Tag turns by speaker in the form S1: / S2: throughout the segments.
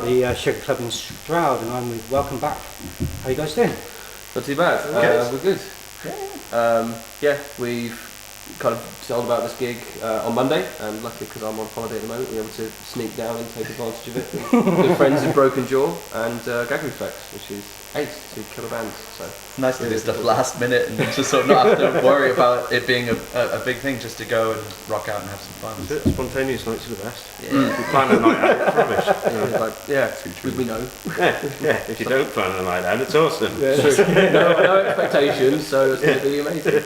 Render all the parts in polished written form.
S1: The Sugar Club in Stroud, and I'm with Welcome Back. How are you guys doing?
S2: Not too bad. We're good. We've kind of told about this gig on Monday, and luckily because I'm on holiday at the moment, we're able to sneak down and take advantage of it. Good friends with Broken Jaw and Gag Reflex, which is ace to kill a band. So
S3: nice to do stuff last minute and just sort of not have to worry about it being a big thing, just to go and rock out and have some fun.
S4: That's it. Spontaneous nights are the best.
S3: Yeah.
S4: We plan a night out, it's rubbish.
S2: We know.
S4: If you don't plan a night out, it's awesome.
S2: No expectations, so it's going to be amazing.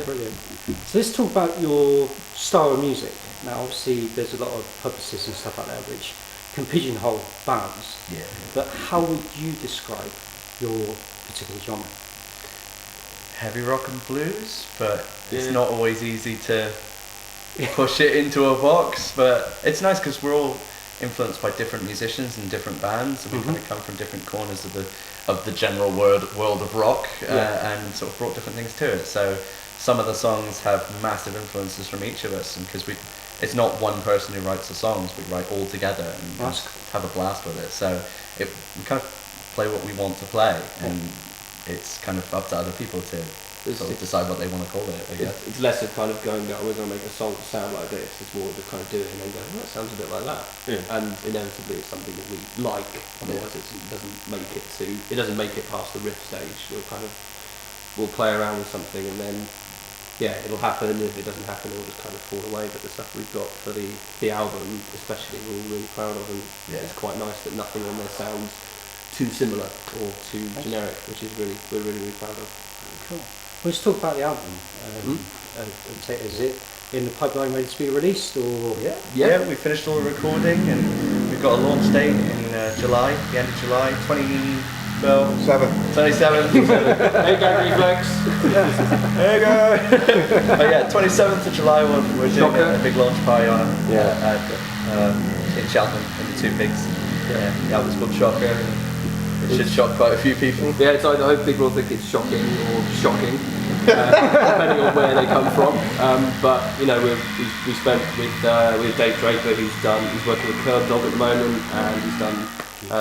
S1: Brilliant. So let's talk about your style of music. Now, obviously, there's a lot of publicists and stuff out there which can pigeonhole bands.
S3: Yeah.
S1: But how would you describe your particular genre?
S3: Heavy rock and blues, but it's not always easy to push it into a box. But it's nice because we're all influenced by different musicians and different bands, and we kind of come from different corners of the general world of rock, and sort of brought different things to it. So some of the songs have massive influences from each of us, and because it's not one person who writes the songs, we write all together and have a blast with it. So we kind of play what we want to play, and it's kind of up to other people to sort of decide what they want to call it, I guess.
S2: It's less of kind of going, we're going to make a song sound like this. It's more of kind of doing it and then going, that sounds a bit like that. Yeah. And inevitably it's something that we like, otherwise it doesn't make it past the riff stage. We'll play around with something and then it'll happen. If it doesn't happen, it'll just kind of fall away. But the stuff we've got for the album especially, we're all really proud of, and it's quite nice that nothing on there sounds too similar or too generic, which is we're really proud of.
S1: Cool. Let's talk about the album. Is it in the pipeline ready to be released, or?
S3: Yeah, we finished all the recording and we've got a launch date in July, the end of July, 27th.
S2: Hey, Gag Reflex.
S3: There you go. But yeah, 27th of July we're doing a big launch party on in Cheltenham in the Two Pigs. The album's called Shocker. It should shock quite a few people.
S2: Yeah, it's either I hope people think it's shocking or shocking, depending on where they come from. But you know, we spent with Dave Draper, he's working with Curb Dog at the moment, and he's done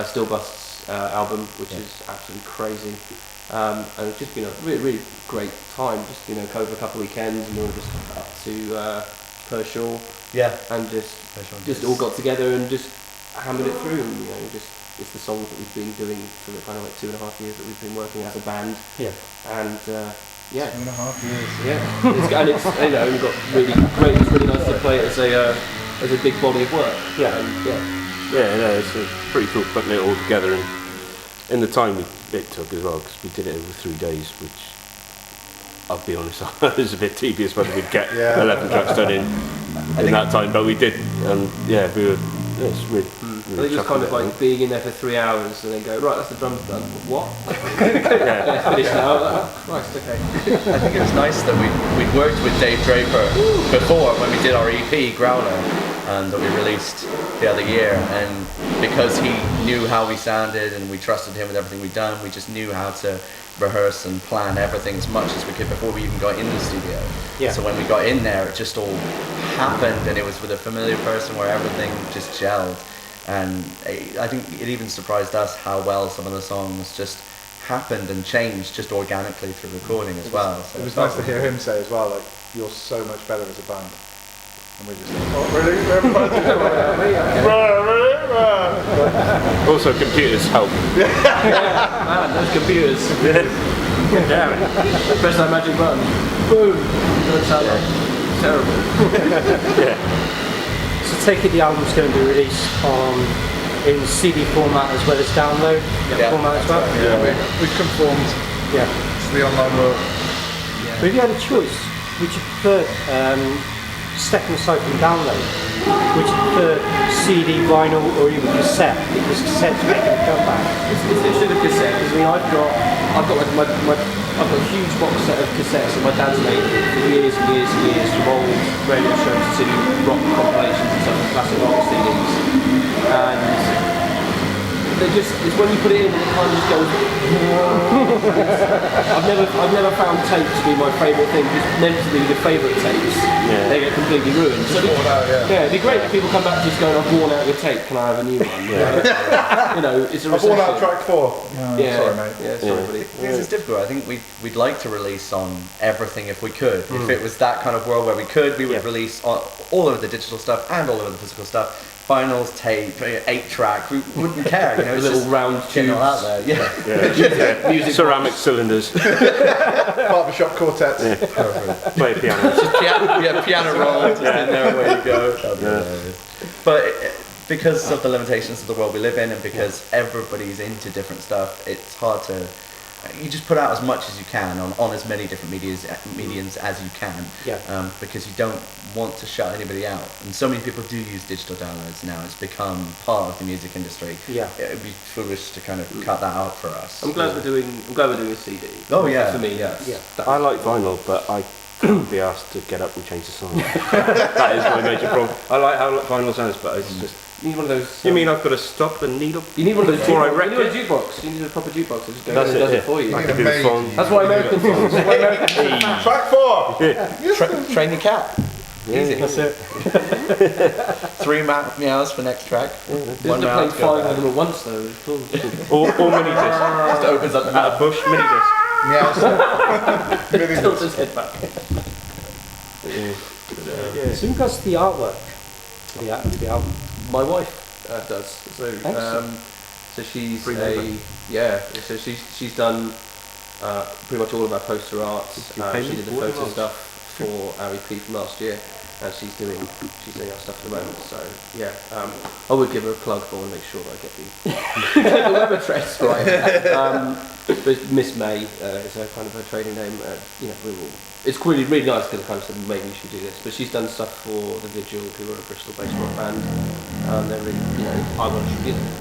S2: Still Bust's album, which is absolutely crazy. And it's just been a really great time. Just over a couple of weekends, and we were just up to Pershore. And just all got together and just hammered it through. And, it's the songs that we've been doing for the kind of like 2.5 years that we've been working as a band. And 2.5
S3: years.
S2: And it's we've got really great. It's really nice to play it as a big body of work.
S4: It's pretty cool putting it all together, and in the time it took as well, because we did it over 3 days, which I'll be honest, it was a bit tedious whether we'd get 11 tracks done in that time, but we did, and we were. It's really
S2: I think it was kind of like being in there for 3 hours and then go, right, that's the drums done. What? Finish now. Christ, okay.
S3: I think it was nice that we'd worked with Dave Draper before when we did our EP, Growler, and that we released the other year. And because he knew how we sounded and we trusted him with everything we'd done, we just knew how to rehearse and plan everything as much as we could before we even got in the studio. So when we got in there, it just all happened, and it was with a familiar person where everything just gelled. And I think it even surprised us how well some of the songs just happened and changed just organically through recording as well. So
S5: it was nice to hear him say as well, like, you're so much better as a band. And we're just like, oh really?
S4: Also, computers help.
S2: Man, those computers. Press that magic button. Boom. That sounds
S1: So
S2: terrible.
S1: take it the album's going to be released in CD format as well as download format as well?
S5: We've conformed to the online world.
S1: But if you had a choice, would you prefer second cycle and download? Would you prefer CD, vinyl, or even cassette? Because cassette's making a comeback.
S2: It's a cassette, because I've got a huge box set of cassettes that my dad's made for years and years and years, from old radio shows to rock compilations and some classic rock CDs. And it's when you put it in and it kind of just goes. I've never found tape to be my favourite thing. It's meant to be the favourite tapes.
S4: Yeah.
S2: They get completely ruined. So
S5: Worn out, yeah.
S2: it'd be great if people come back just going, I've worn out your tape, can I have a new one? You know, it's a
S5: I've worn out
S2: recession.
S5: track 4. Oh,
S2: Yeah,
S5: sorry, mate.
S2: Yeah, sorry, buddy.
S3: Because it's difficult. I think we'd like to release on everything if we could. If it was that kind of world where we could, we would release on all of the digital stuff and all of the physical stuff. Vinyls, tape, 8-track. We wouldn't care. You know, it's
S2: little
S3: just
S2: round
S3: getting
S2: tubes.
S3: all out there. Yeah.
S4: Music ceramic cylinders.
S5: Barbershop quartets.
S4: Play a piano.
S3: Piano roll just in there, away you go. That'd be hilarious. But because of the limitations of the world we live in, and because everybody's into different stuff, it's hard to. You just put out as much as you can on as many different mediums as you can, because you don't want to shut anybody out. And so many people do use digital downloads now. It's become part of the music industry.
S1: Yeah.
S3: It would be foolish to kind of cut that out for us.
S2: I'm glad we're doing a CD.
S3: Oh, yeah.
S2: For me,
S4: I like vinyl, but I can't be asked to get up and change the song. That is my major problem. I like how vinyl sounds, but it's just.
S2: You need one of those.
S4: You mean I've got to stop and needle?
S2: You need one of those
S4: before I
S2: jukebox.
S4: wreck
S2: You need a
S4: it?
S2: jukebox. You need a proper jukebox. It just goes
S4: That's
S2: and does
S4: it,
S2: it for you.
S4: I can do the phone.
S2: That's why American songs. That's why American
S5: Track 4!
S3: Train your cat. Easy.
S1: That's it.
S3: 3 meows for next track.
S2: They
S3: One
S2: have to play
S3: meow.
S2: 5 of them at once though. It's cool.
S4: Or mini disc.
S3: Just opens up the
S4: At a bush, mini disc.
S5: Yeah. Really
S2: Tilts
S5: good.
S2: his head back.
S1: So who does the artwork for the album?
S2: My wife does. So
S1: Excellent.
S2: so she's
S4: Free
S2: a
S4: labor.
S2: So she's done pretty much all of our poster arts. She did the photo stuff for our EP from last year, and she's doing our stuff at the moment. So yeah, I would give her a plug for and make sure that I get the web address right. But Miss May is her kind of her trading name. You know, it's really nice because I kind of said maybe you should do this. But she's done stuff for the Vigil, who are a Bristol-based rock band. They're really, you know,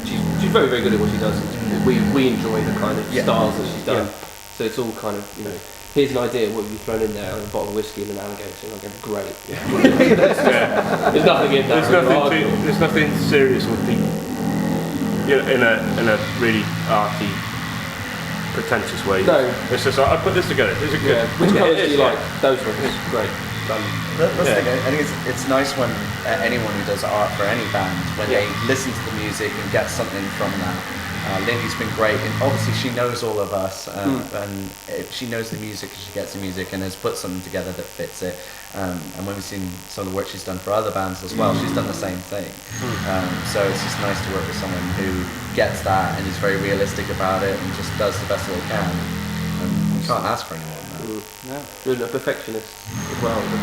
S2: she's very good at what she does. We enjoy the kind of styles that she's done. So it's all kind of, you know, here's an idea, what have you thrown in there? A bottle of whiskey and an alligator. And I go, great. There's nothing in that.
S4: There's nothing serious or deep. You know, in a really arty, pretentious way.
S2: No.
S4: It's just like, I put this together. Is it good?
S2: Which colours
S4: it
S2: do
S4: is,
S2: you like? Those ones. Great. Done.
S3: That's the thing. I think it's nice when anyone who does art for any band, when they listen to the music and get something from that. Lindy's been great, and obviously she knows all of us, and she knows the music, and she gets the music and has put something together that fits it. And when we've seen some of the work she's done for other bands as well, she's done the same thing. So it's just nice to work with someone who gets that and is very realistic about it and just does the best that they can. And you can't ask for any more than that.
S2: You're a perfectionist as well. You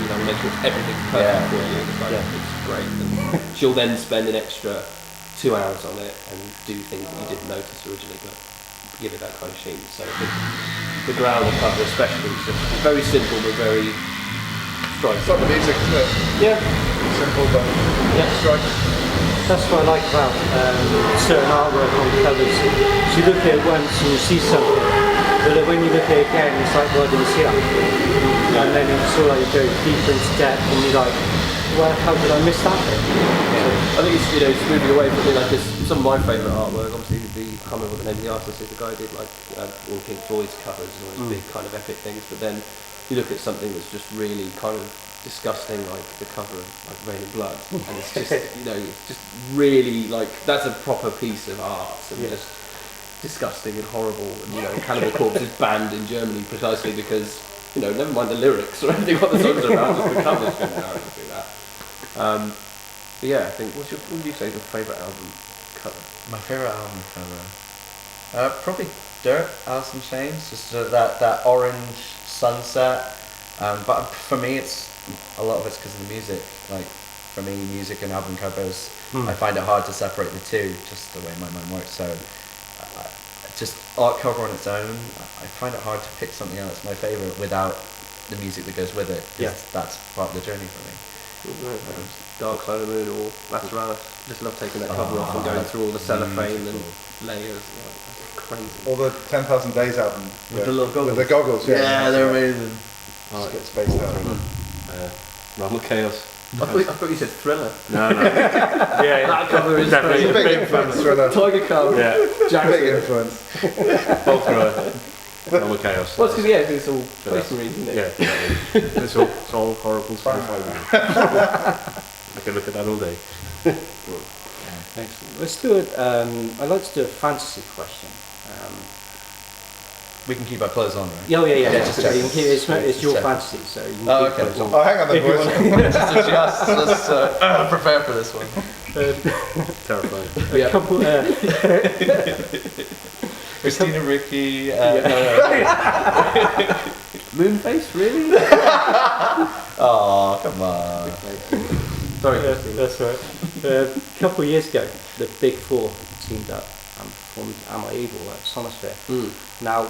S2: know, make sure everything's perfect for you. It's like, it's great. And she'll then spend an extra 2 hours on it and do things that you didn't notice originally, but give it that kind of sheen. So the ground cover especially is just very simple but very striking.
S5: It's like the music, isn't it?
S1: Yeah.
S5: Simple but striking.
S1: That's what I like about certain artwork on covers. You look at it once and you see something, but when you look at it again, it's like, why didn't you see that before? And then it's all like you go deeper into depth and you're like, well, how did I miss that bit?
S2: I think it's, you know, it's moving away from like this. Some of my favourite artwork, obviously, I can't remember what the name of the artist is. The guy did like all Pink Floyd's covers and all these big kind of epic things. But then you look at something that's just really kind of disgusting, like the cover of like Rain and Blood, and it's just, you know, it's just really like that's a proper piece of art and just disgusting and horrible. And you know, Cannibal Corpse is banned in Germany precisely because, you know, never mind the lyrics or anything what the songs are about, just the cover's going out and do that. But yeah, I think what would you say is your favourite album cover?
S3: My favourite album cover? Probably Dirt, Alice in Chains, just that orange sunset. But for me, it's a lot of it's because of the music. Like, for me, music and album covers, I find it hard to separate the two, just the way my mind works. So, just art cover on its own, I find it hard to pick something else my favourite without the music that goes with it. That's part of the journey for me.
S2: Dark Side of the Moon or Lateralis. Just love taking that cover off and going through all the cellophane and layers. That's crazy.
S5: Or the 10,000 Days album.
S3: With the little goggles.
S5: With the goggles,
S3: Yeah, they're amazing.
S5: Just get spaced out.
S4: Realm of Chaos.
S2: I thought you said Thriller.
S4: No. Yeah,
S2: That cover is
S4: definitely
S5: It's a big influence, Thriller.
S2: Tiger Cub,
S4: Yeah,
S5: Big
S2: Jackson.
S5: influence.
S4: both Thriller. Normal Chaos.
S2: Well, it's because it's all masonry, isn't it?
S4: Yeah, it's all horrible sci-fi. I can look at that all day.
S1: Excellent. Let's do it. I'd like to do a fantasy question.
S3: We can keep our clothes on, right?
S1: Yeah.
S3: just
S1: So you can keep, it's
S3: just
S1: your
S3: check.
S1: fantasy, so you can
S3: Oh,
S1: keep
S3: okay.
S1: clothes on.
S5: Oh, hang on then,
S1: If you
S5: boys.
S3: Just adjust. Let's prepare for this one.
S4: Terrifying.
S1: A couple.
S3: Christina Ricci.
S2: Moonface, really?
S3: Oh, come on.
S2: Sorry,
S1: Yeah,
S2: Christine.
S1: that's right. A couple of years ago, the Big Four teamed up and performed Am I Evil at Sonosphere. Now,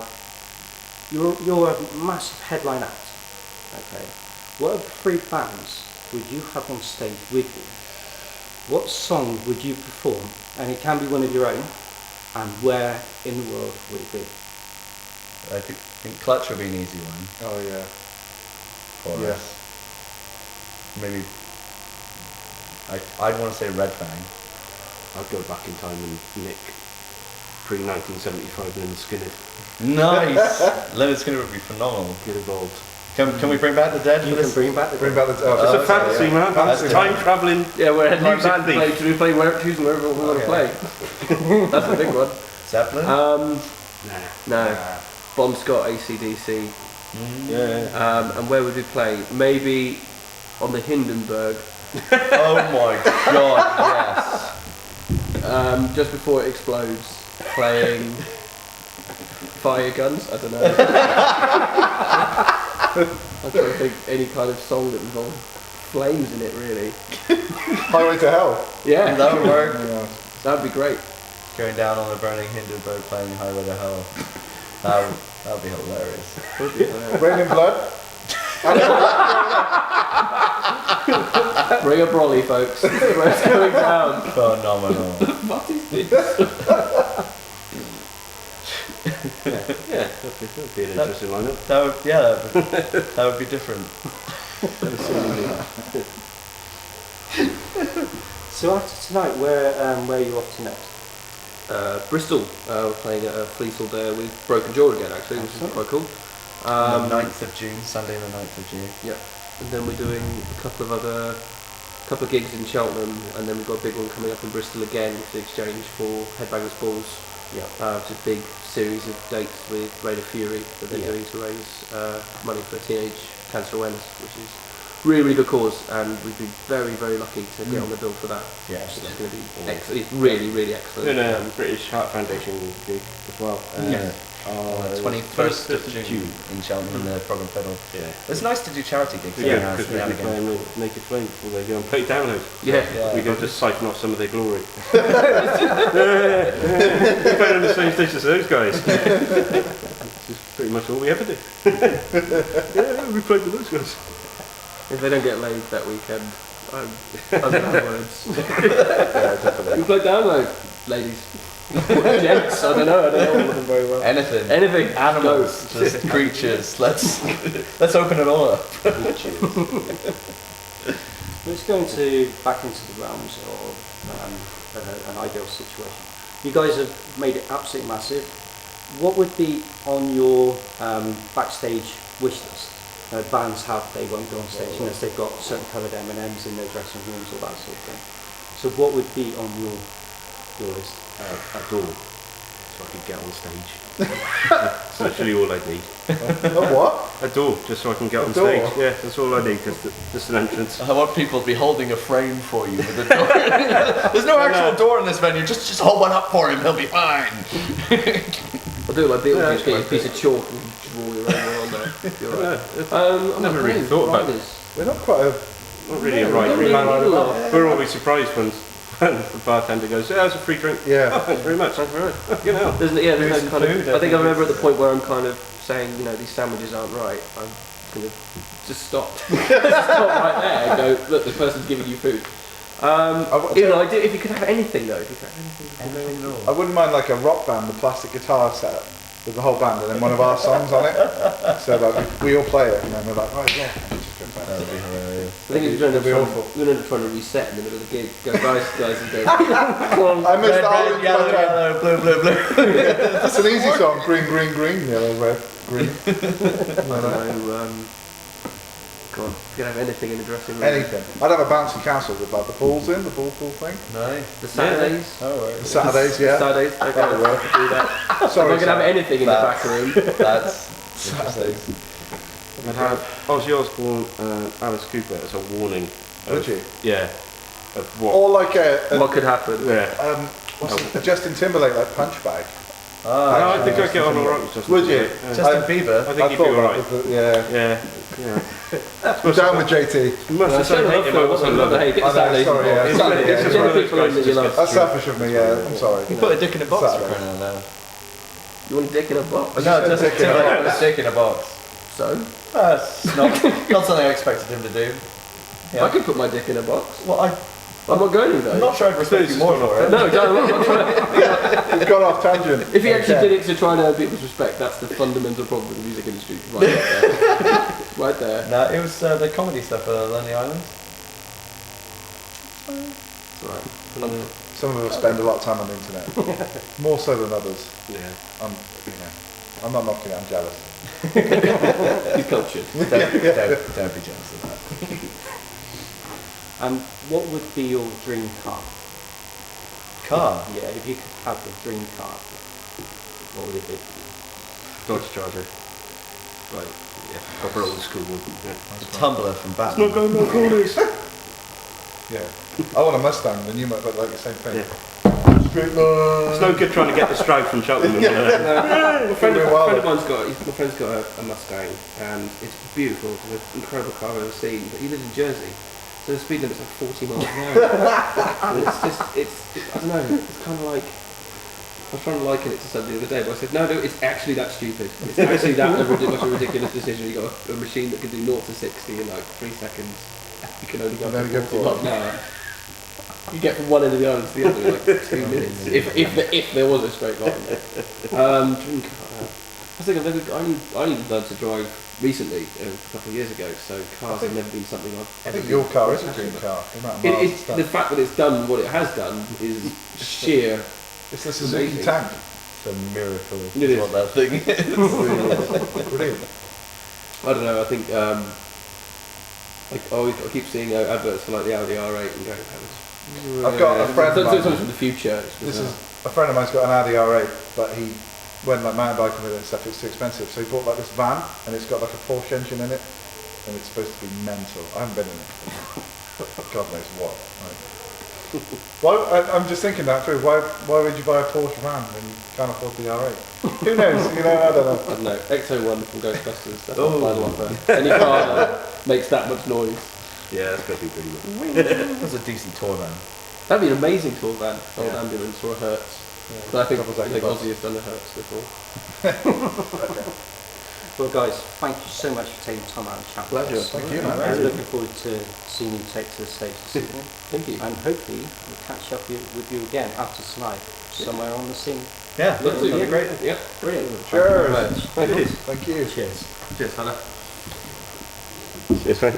S1: you're a massive headline act. Okay. What other 3 bands would you have on stage with you? What song would you perform? And it can be one of your own. And where in the world would it be?
S3: I think Clutch would be an easy one
S5: Oh, yeah.
S3: for
S5: Yeah.
S3: us. Maybe I'd want to say Red Fang.
S4: I'd go back in time and nick pre-1975 Lynyrd Skynyrd.
S3: Nice. Leonard Skinner would be phenomenal.
S4: Get involved.
S3: Can we bring back the dead?
S1: You
S3: for
S1: can
S3: this?
S1: bring back the.
S5: Bring back the.
S4: It's a
S3: okay,
S4: fantasy,
S3: yeah.
S4: man.
S3: Fantasy.
S4: Time travelling.
S2: Yeah, we're a headline
S4: Music
S2: band.
S4: thief.
S2: Should we play choosing wherever we want to play? That's the big one.
S3: Zeppelin.
S2: No. Bon Scott, AC/DC.
S4: Yeah.
S2: And where would we play? Maybe on the Hindenburg.
S3: Oh my God! Yes.
S2: Just before it explodes, playing fire guns. I don't know. I'm trying to think any kind of song that involved flames in it. Really.
S5: Highway to Hell.
S2: Yeah,
S3: That would work.
S5: Yeah.
S2: that'd be great.
S3: Going down on a burning Hindenburg playing Highway to Hell. That would be hilarious.
S5: Rain in Blood.
S2: Bring a brolly, folks. Where it's going down.
S3: Phenomenal.
S2: What is this?
S4: Yeah, that'd be an interesting lineup.
S3: That would be different.
S1: So after tonight, where are you off to next?
S2: Bristol. We're playing at Fleece all day with Broken Jaw again, actually, which is quite cool.
S3: The 9th of June, Sunday the 9th of June.
S2: Yeah, and then we're doing a couple of gigs in Cheltenham, and then we've got a big one coming up in Bristol again to exchange for Headbangers Balls.
S1: Yeah.
S2: It's a big series of dates with Raid of Fury that they're
S1: Yeah.
S2: doing to raise money for teenage cancer awareness, which is really, really good cause, and we've been very, very lucky to get on the bill for that.
S3: Yeah,
S2: It's going to be excellent. It's really, really excellent.
S4: Doing a British Heart Foundation gig as well.
S3: Yeah.
S4: On
S3: On the 21st of June in Cheltenham in the Prog and Fiddle.
S4: Yeah.
S3: It's nice to do charity gigs.
S4: Yeah,
S3: every now
S4: because
S3: and
S4: we'll be
S3: again.
S4: playing with Naked Flame before they go and play Download.
S2: Yeah.
S3: Yeah.
S4: We go to siphon off some of their glory. We're playing on the same stage as those guys. This is pretty much all we ever do. Yeah, we played with those guys.
S2: If they don't get laid that weekend, I'm out of words.
S4: Yeah, definitely.
S2: We play Download, ladies. Gents, I don't know all of them very well.
S3: Anything.
S2: Anything.
S3: Animals, just creatures. Let's open it all up.
S1: Let's go back into the realms of an ideal situation. You guys have made it absolutely massive. What would be on your backstage wish list? Bands they won't go on stage unless they've got certain coloured M&Ms in their dressing rooms or that sort of thing. So what would be on your list?
S4: A door, so I could get on stage. That's literally all I need.
S5: A what?
S4: A door, just so I can get on
S5: door?
S4: stage. Yeah, that's all I need, just an entrance.
S3: I want people to be holding a frame for you with a door. There's no actual door in this venue. Just hold one up for him. He'll be fine.
S2: I'll do it like Beetlejuice, get
S4: Yeah,
S2: a piece of chalk and draw your own on there. You're right.
S4: I've never really thought about
S2: this.
S5: We're not quite a.
S4: Not really a
S2: Not
S4: right
S2: really
S4: band.
S2: a-
S4: We're always surprised when the bartender goes, "Yeah, it's a free drink."
S5: Yeah.
S4: Oh, thanks very much. Thanks very much. You know.
S2: There's
S3: Food
S2: no kind of.
S3: and
S2: I think
S3: food,
S2: I remember at the point where I'm kind of saying, these sandwiches aren't right. I'm going to just stop. Stop right there and go, look, this person's giving you food. If you could have anything though, if you could have anything.
S3: Anything at all.
S5: I wouldn't mind like a rock band, the plastic guitar setup with the whole band, and then one of our songs on it. So like we all play it, and then we're like, right, yeah, just go play
S3: That would
S5: it.
S3: be hilarious.
S2: The thing is, we're
S5: It'd be awful.
S2: going to end up trying to reset in the middle of the gig. Go, guys, and go, come on.
S5: I missed
S3: Red,
S5: that
S3: red,
S5: whole
S3: yellow,
S5: intro.
S3: yellow, blue, blue, blue.
S5: It's an easy song. Green, green, green. Yellow, red, green.
S2: I don't know, God, you can have anything in the dressing room.
S5: Anything. I'd have a bouncy castle with like the balls in, the ball pool thing.
S3: Nice.
S2: The Saturdays.
S3: Oh, right.
S5: The Saturdays, yeah.
S2: Saturdays, okay,
S5: That'll work.
S2: do that.
S5: Sorry,
S2: I'm going to have
S5: Sam.
S2: anything in the back room.
S3: That's
S5: Saturdays.
S4: I'd have Ozzy Osbourne and Alice Cooper as a warning.
S5: Would you?
S4: Yeah. Of what?
S5: Or like a
S2: What could happen?
S4: Yeah.
S5: a Justin Timberlake like punch bag.
S3: Ah,
S4: No, I think I'd get on alright with Justin
S5: Would you?
S4: Timberlake, yeah.
S3: Justin Bieber.
S4: I think he'd be
S5: thought that
S4: alright.
S5: was the- yeah.
S4: Yeah.
S5: I'm down with JT.
S4: Much as I hate him, I also love him.
S2: Get
S5: I know,
S2: Saturdays
S5: sorry, yeah.
S2: involved.
S5: Sorry,
S2: It's
S5: yeah.
S2: just
S5: It's one of
S2: people in that you love.
S5: That's selfish of me, yeah. I'm sorry.
S3: You put a dick in a box
S5: Saturday.
S3: for crying out loud.
S2: You want a dick in a box?
S3: No,
S5: said
S3: just
S5: dick in a
S3: Timberlake put a dick in a box.
S2: So?
S3: That's not something I expected him to do. Yeah.
S2: I could put my dick in a box.
S3: Well,
S2: I'm not going to though.
S3: I'm not sure I'd respect you more for it.
S2: No, I'm not trying.
S5: We've gone off tangent.
S2: If he actually
S5: Okay.
S2: did it to try and earn people's respect, that's the fundamental problem with the music industry. Right there. Right there.
S3: No, it was the comedy stuff for Lonely Island.
S2: Right.
S5: Some of us spend a lot of time on the internet. More so than others.
S4: Yeah.
S5: I'm not knocking it, I'm jealous.
S2: He's cultured.
S3: Don't be jealous of that.
S1: What would be your dream car?
S3: Car?
S1: Yeah, if you could have a dream car, what would it be?
S4: Dodge Charger. Right. Yeah. Proper old school one. Yeah.
S3: The Tumbler from Batman.
S4: going no corners.
S5: Yeah. I want a Mustang, then you might look like the same thing.
S4: Yeah.
S5: Straight line.
S4: It's no good trying to get the Stroud from Cheltenham.
S2: My friend
S5: Doing
S2: of
S5: well.
S2: mine's got. My friend's got a Mustang, and it's beautiful. It's an incredible car I've ever seen. But he lives in Jersey, so the speed limit's like 40 miles an hour. And it's just, I don't know. It's kind of like. I was trying to liken it to something the other day, but I said, no, it's actually that stupid. It's actually that a ridiculous decision. You got a machine that can do 0 to 60 in like 3 seconds. You can only go
S5: And then
S2: up
S5: you
S2: to
S5: go
S2: 40 miles an hour. You get from one end of the island to the other in like 2 minutes, if there was a straight line. Dream car. I think I only learned to drive recently, a couple of years ago, so cars have never been something I've
S5: I
S2: ever
S5: think your
S2: been
S5: car is a
S2: passionate
S5: dream
S2: about.
S5: car. The amount of miles it's
S2: The
S5: done.
S2: fact that it's done what it has done is sheer.
S5: It's the Suzuki
S2: amazing.
S5: tank.
S3: It's a miracle.
S2: It
S3: is
S2: is.
S3: what that thing is.
S5: Brilliant.
S2: I don't know. I think I keep seeing adverts for like the Audi R8 and going.
S5: I've got a friend of
S2: Sometimes
S5: mine.
S2: from the future. It's
S5: This
S2: bizarre.
S5: is a friend of mine's got an Audi R8, but he went like mountain biking with it and stuff. It's too expensive, so he bought like this van, and it's got like a Porsche engine in it, and it's supposed to be mental. I haven't been in it. God knows what. I'm just thinking that through. Why would you buy a Porsche van when you can't afford the R8? Who knows? I don't know.
S2: I don't know. XO1 from Ghostbusters. That's my final offer. Any car that makes that much noise.
S4: Yeah, that's going to be pretty good.
S3: That's a decent tour van.
S2: That'd be an amazing tour van. Old
S5: Yeah.
S2: ambulance or a Hertz. But I think
S5: Double-decker bus.
S2: Ozzy has done a Hertz before.
S1: Well, guys, thank you so much for taking time out to chat with
S2: Pleasure.
S1: us.
S5: Thank you,
S1: I'm
S5: man.
S1: looking forward to seeing you take to the stage this evening.
S2: Thank you.
S1: And hopefully we'll catch up with you again after tonight, somewhere on the scene.
S3: Yeah,
S2: Love to.
S3: that'd be great.
S2: Yeah.
S1: Brilliant.
S5: Cheers.
S1: Thank you very much.
S5: Thank you.
S1: Cheers.
S2: Cheers, fella.
S4: Cheers, mate.